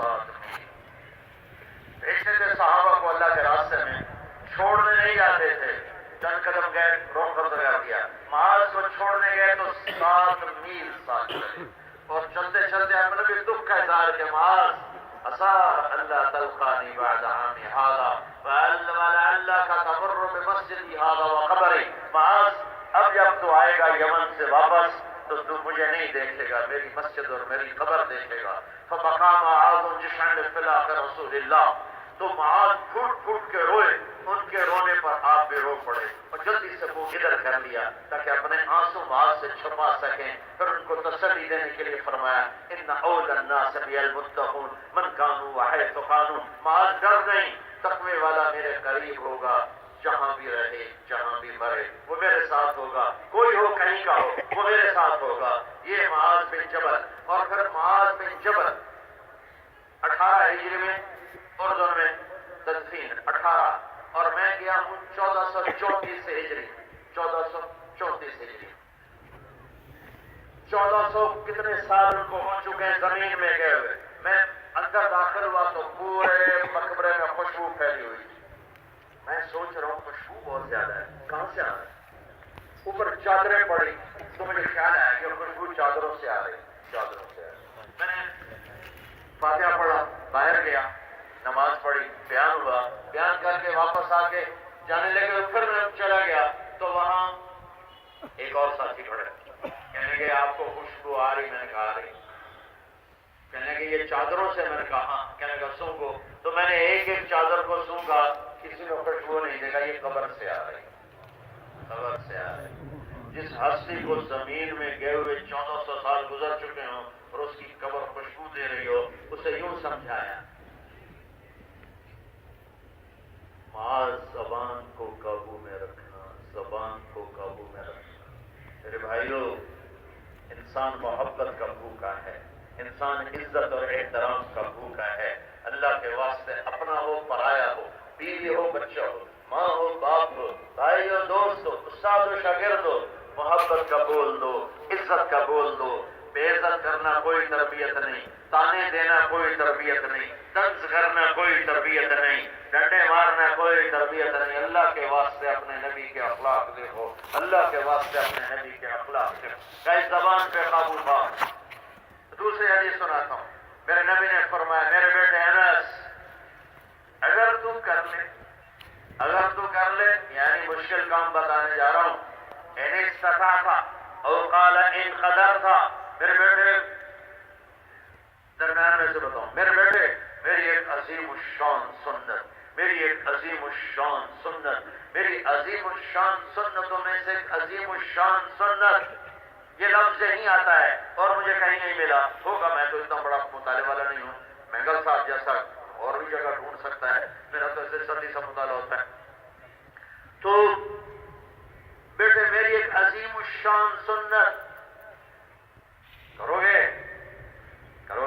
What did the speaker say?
7 میل بھیجتے تھے صحابہ کو اللہ کے راستے میں، چھوڑنے نہیں جاتے تھے، چند قدم گئے روک کر لگا دیا، معاذ کو چھوڑنے گئے تو 7 میل ساتھ چلے، اور چلتے چلتے ہم نے بھی دکھ کا اظہار کیا، معاذ عسى ألا تلقاني بعد عامي هذا ولعلك تمر بمسجدي هذا وقبري، معاذ اب جب تو آئے گا یمن سے واپس تو تو مجھے نہیں دیکھے گا، میری مسجد اور میری قبر دیکھے گا۔ فبكى معاذ جشعا لفلاح رسول اللہ، تو معاذ پھوٹ پھوٹ کے روئے، ان کے رونے پر آپ بھی رو پڑے اور جلدی سے وہ ادھر کر لیا تاکہ اپنے آنسو معاذ سے چھپا سکیں، پھر ان کو تسلی دینے کے لیے فرمایا ان اولى الناس بالمتقون من كانوا وحيث كانوا، معاذ ڈر نہیں، تقوی والا میرے قریب ہوگا، جہاں بھی رہے جہاں بھی مرے وہ میرے ساتھ ہوگا، کوئی ہو کہیں کا ہو وہ میرے ساتھ ہوگا۔ یہ معاذ بن جبل، اور پھر معاذ بن جبل 18 ہجری میں اردن میں تدفین 18، اور میں گیا ہوں 1434 ہجری، 1434 ہجری، 1400 کتنے سال ان کو ہو چکے ہیں زمین میں گئے ہوئے۔ میں اندر داخل ہوا تو پورے مقبرے میں خوشبو پھیلی ہوئی، میں سوچ رہا ہوں خوشبو بہت زیادہ ہے، کہاں سے آ رہی ہے؟ اوپر چادریں پڑی تو مجھے خیال آیا کہ خوشبو چادروں سے آ رہی، چادروں سے آ رہی۔ میں نے فاتحہ پڑھا، باہر گیا، نماز پڑھی، بیان ہوا، بیان کر کے واپس آ کے جانے لگے، پھر میں چلا گیا تو وہاں ایک اور ساتھی کھڑے، کہنے کہ آپ کو خوشبو آ رہی؟ میں نے کہا آ رہی۔ کہنے کہ یہ چادروں سے؟ میں نے کہا ہاں۔ کہنے کا سونگو، تو میں نے ایک ایک چادر کو سونگا، کسی نے خوشبو نہیں دیکھا، یہ قبر سے آ رہی، قبر سے آ رہی۔ جس ہستی کو زمین میں گئے ہوئے 1400 سال گزر چکے ہوں اور اس کی قبر خوشبو دے رہی ہو، اسے یوں سمجھایا معاذ زبان کو قابو میں رکھنا، زبان کو قابو میں رکھنا۔ میرے بھائیو، انسان محبت کا بھوکا ہے، انسان عزت اور احترام کا بھوکا ہے، اللہ کے واسطے اپنا ہو پرایا ہو، بیوی ہو بچہ ہو، ماں ہو باپ ہو، بھائی ہو دوست ہو، استاد ہو شاگرد ہو، محبت کا بول دو، عزت کا بول دو۔ بے عزت کرنا کوئی تربیت نہیں، تانے دینا کوئی تربیت نہیں، طنز کرنا کوئی تربیت نہیں، ڈنڈے مارنا کوئی تربیت نہیں۔ اللہ کے واسطے اپنے نبی کے اخلاق دیکھو، اللہ کے واسطے اپنے نبی کے اخلاق دیکھو۔ کئی زبان پہ قابو پا۔ دوسری حدیث سناتا ہوں، میرے نبی نے فرمایا میرے بیٹے انس، اگر تو کر لے، یعنی مشکل کام بتانے جا رہا ہوں، ان استطاعت او قال ان قدرت، میرے بیٹے درمیان میں سے بتاؤں، میرے بیٹے میری ایک عظیم الشان سنت، میری ایک عظیم الشان سنت، میری عظیم الشان سنتوں میں سے ایک عظیم الشان سنت، یہ لفظ نہیں آتا ہے اور مجھے کہیں نہیں ملا ہوگا، میں تو اتنا بڑا مطالعے والا نہیں ہوں، مینگل صاحب جیسا اور بھی جگہ ڈھونڈ سکتا ہے، میرا تو ایسے سردی سا مطالعہ ہوتا ہے۔ تو بیٹے میری ایک عظیم الشان سنت